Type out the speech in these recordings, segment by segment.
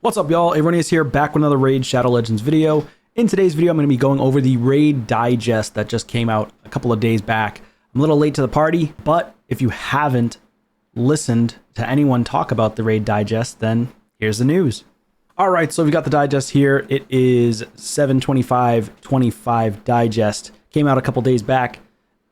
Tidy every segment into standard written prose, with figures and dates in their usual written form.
What's up, y'all? Erroneous here, back with another Raid Shadow Legends video. In today's video, I'm going to be going over the Raid Digest that just came out a couple of days back. I'm a little late to the party, but if you haven't listened to anyone talk about the Raid Digest, then here's the news. All right, so we've got the Digest here. It is 7/25/25 Digest. Came out a couple days back.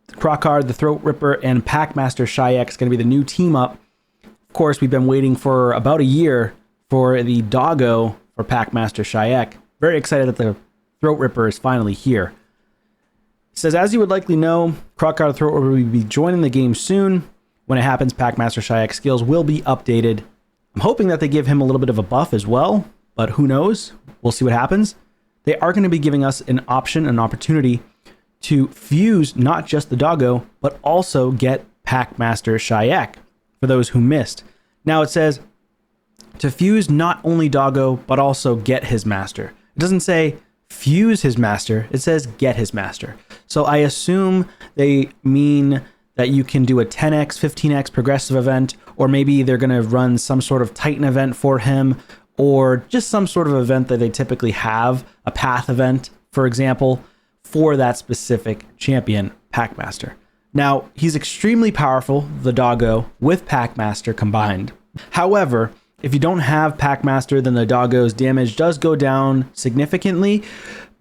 The Crocard, the Throat Ripper, and Packmaster Shayak is going to be the new team up. Of course, we've been waiting for about a year for the doggo for Packmaster Shayak. Very excited that the Throat Ripper is finally here. It says, as you would likely know, Crocard the Throat Ripper will be joining the game soon. When it happens, Packmaster Shayak's skills will be updated. I'm hoping that they give him a little bit of a buff as well, but who knows? We'll see what happens. They are going to be giving us an option, an opportunity to fuse not just the doggo, but also get Packmaster Shayak for those who missed. Now it says, to fuse not only doggo, but also get his master. It doesn't say fuse his master, it says get his master. So I assume they mean that you can do a 10x, 15x progressive event, or maybe they're going to run some sort of Titan event for him, or just some sort of event that they typically have, a path event, for example, for that specific champion, Packmaster. Now, he's extremely powerful, the doggo, with Packmaster combined. However, if you don't have Packmaster, then the doggo's damage does go down significantly,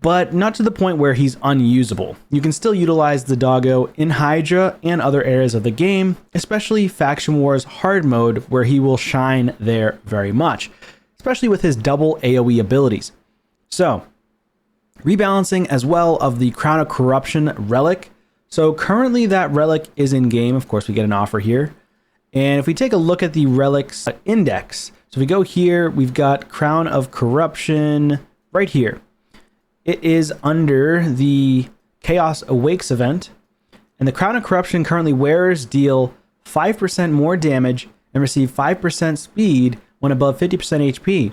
but not to the point where he's unusable. You can still utilize the doggo in Hydra and other areas of the game, especially Faction Wars hard mode, where he will shine there very much, especially with his double AoE abilities. So, rebalancing as well of the Crown of Corruption relic. So currently that relic is in game. Of course, we get an offer here. And if we take a look at the relics index, so if we go here, we've got Crown of Corruption right here. It is under the Chaos Awakes event. And the Crown of Corruption currently wearers deal 5% more damage and receive 5% speed when above 50% HP.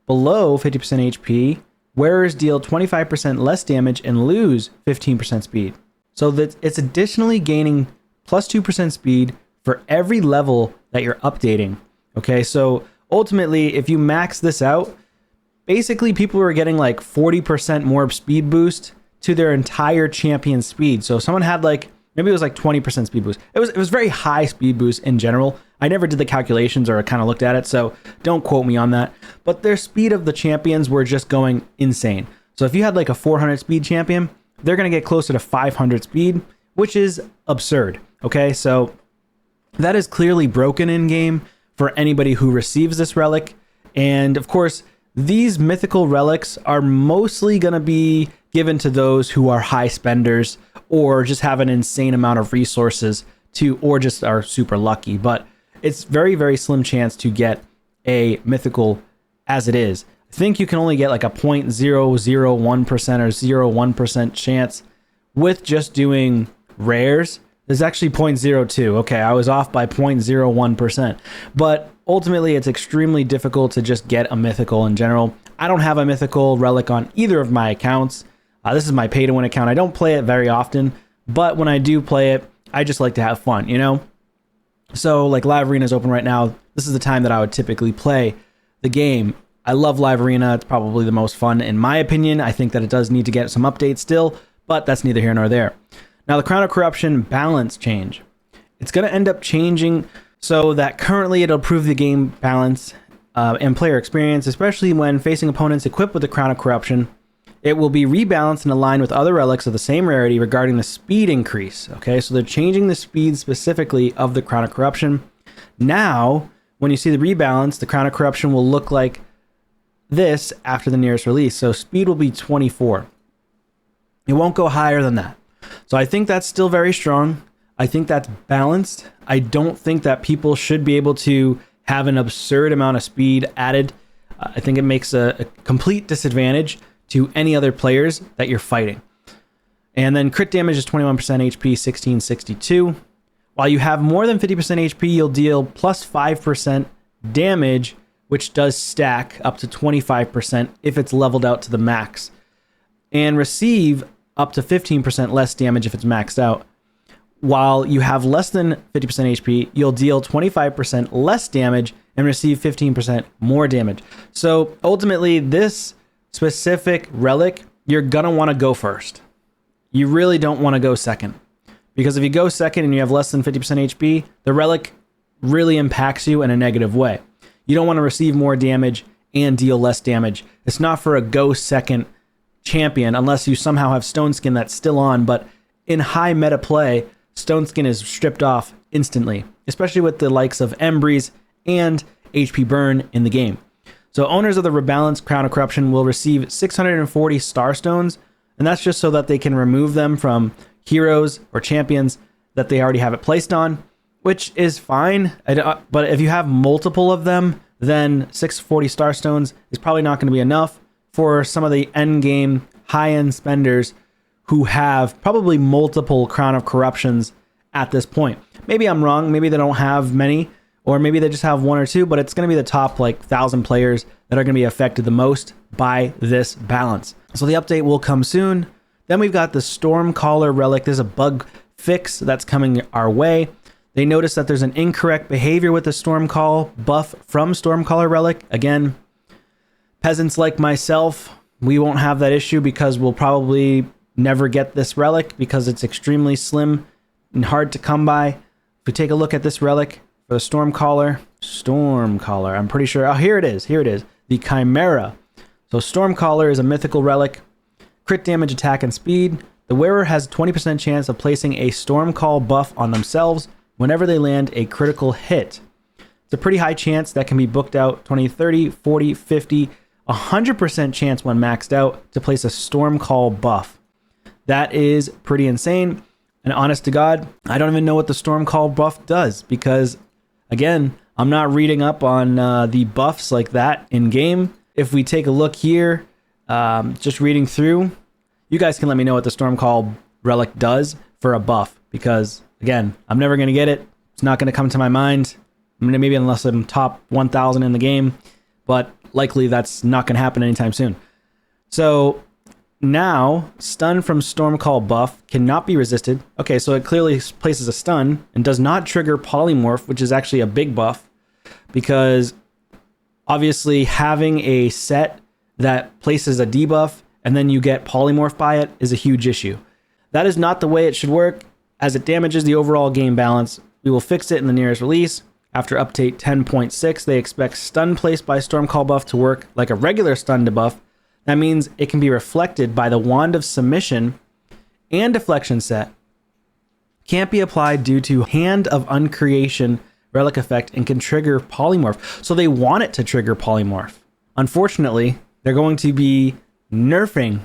Below 50% HP, wearers deal 25% less damage and lose 15% speed. So that it's additionally gaining plus 2% speed for every level that you're updating. Okay, so ultimately, if you max this out, basically people are getting like 40% more speed boost to their entire champion speed. So if someone had like, maybe it was like 20% speed boost. It was very high speed boost in general. I never did the calculations or kind of looked at it, so don't quote me on that. But their speed of the champions were just going insane. So if you had like a 400 speed champion, they're going to get closer to 500 speed, which is absurd. Okay, so that is clearly broken in game for anybody who receives this relic. And of course, these mythical relics are mostly going to be given to those who are high spenders or just have an insane amount of resources to, or just are super lucky. But it's very, very slim chance to get a mythical as it is. I think you can only get like a 0.001% or 0.1% chance with just doing rares. There's actually 0.02. Okay, I was off by 0.01%. But ultimately, it's extremely difficult to just get a mythical in general. I don't have a mythical relic on either of my accounts. This is my pay-to-win account. I don't play it very often, but when I do play it, I just like to have fun, you know? So, like, Live Arena is open right now. This is the time that I would typically play the game. I love Live Arena. It's probably the most fun, in my opinion. I think that it does need to get some updates still, but that's neither here nor there. Now, the Crown of Corruption balance change. It's going to end up changing so that currently it'll improve the game balance and player experience, especially when facing opponents equipped with the Crown of Corruption. It will be rebalanced and aligned with other relics of the same rarity regarding the speed increase. Okay, so they're changing the speed specifically of the Crown of Corruption. Now, when you see the rebalance, the Crown of Corruption will look like this after the nearest release. So speed will be 24. It won't go higher than that. So I think that's still very strong. I think that's balanced. I don't think that people should be able to have an absurd amount of speed added. I think it makes a complete disadvantage to any other players that you're fighting. And then crit damage is 21% HP, 1662. While you have more than 50% HP, you'll deal plus 5% damage, which does stack up to 25% if it's leveled out to the max, and receive up to 15% less damage if it's maxed out. While you have less than 50% HP, you'll deal 25% less damage and receive 15% more damage. So ultimately, this specific relic, you're gonna want to go first. You really don't want to go second, because if you go second and you have less than 50% HP, the relic really impacts you in a negative way. You don't want to receive more damage and deal less damage. It's not for a go second champion unless you somehow have Stone Skin that's still on, but in high meta play, Stone Skin is stripped off instantly, especially with the likes of Embreeze and HP Burn in the game. So owners of the Rebalance Crown of Corruption will receive 640 Star Stones, and that's just so that they can remove them from heroes or champions that they already have it placed on, which is fine. But if you have multiple of them, then 640 Star Stones is probably not going to be enough for some of the end game high-end spenders who have probably multiple Crown of Corruptions at this point. Maybe I'm wrong. Maybe they don't have many, or maybe they just have one or two, but it's going to be the top 1,000 players that are going to be affected the most by this balance. So the update will come soon. Then we've got the Stormcaller Relic. There's a bug fix that's coming our way. They notice that there's an incorrect behavior with the Stormcall buff from Stormcaller Relic. Again, peasants like myself, we won't have that issue because we'll probably never get this relic because it's extremely slim and hard to come by. If we take a look at this relic for the Stormcaller, I'm pretty sure, oh, here it is, the Chimera. So Stormcaller is a mythical relic, crit damage, attack, and speed. The wearer has a 20% chance of placing a Stormcall buff on themselves whenever they land a critical hit. It's a pretty high chance that can be booked out, 20, 30, 40, 50, 100% chance when maxed out to place a Stormcall buff. That is pretty insane. And honest to God, I don't even know what the Stormcall buff does because, again, I'm not reading up on the buffs like that in game. If we take a look here, just reading through, you guys can let me know what the Stormcall relic does for a buff because, again, I'm never going to get it. It's not going to come to my mind. Maybe unless I'm top 1,000 in the game, but likely that's not going to happen anytime soon. So now, stun from Stormcall buff cannot be resisted. Okay, so it clearly places a stun and does not trigger Polymorph, which is actually a big buff because obviously having a set that places a debuff and then you get Polymorph by it is a huge issue. That is not the way it should work as it damages the overall game balance. We will fix it in the nearest release. After update 10.6, they expect stun placed by Stormcall buff to work like a regular stun debuff. That means it can be reflected by the Wand of Submission and Deflection set. Can't be applied due to Hand of Uncreation relic effect and can trigger Polymorph. So they want it to trigger Polymorph. Unfortunately, they're going to be nerfing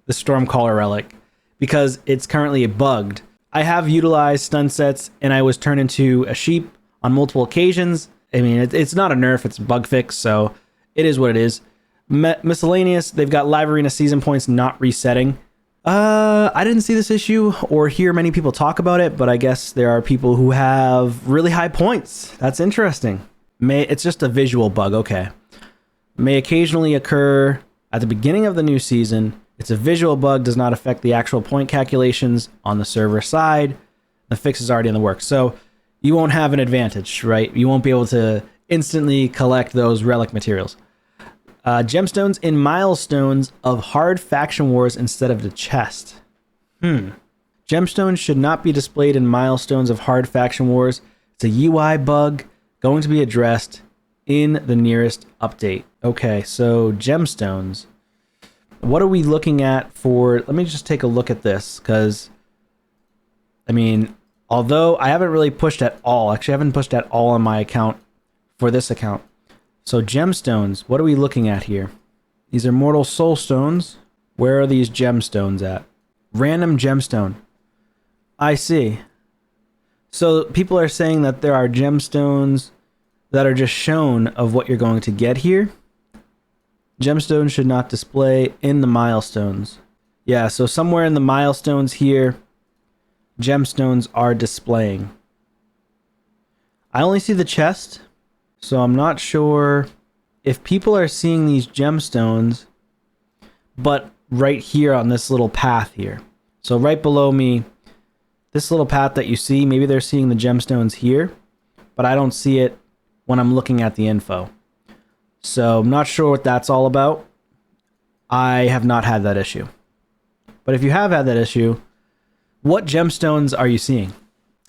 the Stormcaller relic because it's currently bugged. I have utilized stun sets and I was turned into a sheep on multiple occasions. I mean, it's not a nerf, it's a bug fix, so it is what it is. Miscellaneous, they've got Live Arena season points not resetting. I didn't see this issue or hear many people talk about it, but I guess there are people who have really high points. That's interesting. It's just a visual bug, okay. May occasionally occur at the beginning of the new season. It's a visual bug, does not affect the actual point calculations on the server side. The fix is already in the works, so you won't have an advantage, right? You won't be able to instantly collect those relic materials. Gemstones in milestones of hard faction wars instead of the chest. Gemstones should not be displayed in milestones of hard faction wars. It's a UI bug going to be addressed in the nearest update. Okay, so gemstones. What are we looking at for... Let me just take a look at this, because, I mean, although I haven't really pushed at all, actually I haven't pushed at all on my account for this account. So gemstones, what are we looking at here? These are mortal soul stones. Where are these gemstones at? Random gemstone. I see. So people are saying that there are gemstones that are just shown of what you're going to get here. Gemstones should not display in the milestones. Yeah, so somewhere in the milestones here, gemstones are displaying. I only see the chest. So I'm not sure if people are seeing these gemstones, but right here on this little path here. So right below me, this little path that you see, maybe they're seeing the gemstones here, but I don't see it when I'm looking at the info. So I'm not sure what that's all about. I have not had that issue. But if you have had that issue, what gemstones are you seeing?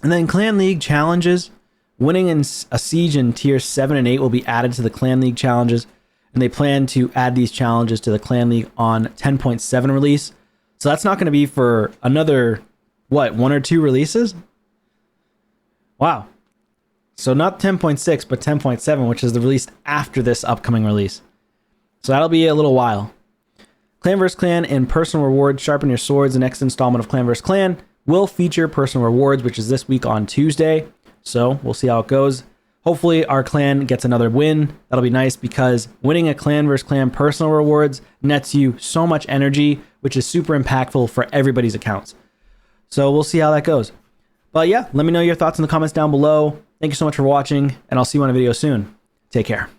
And then Clan League challenges. Winning in a siege in tier 7 and 8 will be added to the Clan League challenges. And they plan to add these challenges to the Clan League on 10.7 release. So that's not going to be for another, what, 1 or 2 releases? Wow. So not 10.6, but 10.7, which is the release after this upcoming release. So that'll be a little while. Clan vs. Clan and personal rewards. Sharpen your swords. The next installment of Clan vs. Clan will feature personal rewards, which is this week on Tuesday. So we'll see how it goes. Hopefully our clan gets another win. That'll be nice because winning a Clan vs. Clan personal rewards nets you so much energy, which is super impactful for everybody's accounts. So we'll see how that goes. But yeah, let me know your thoughts in the comments down below. Thank you so much for watching, and I'll see you on a video soon. Take care.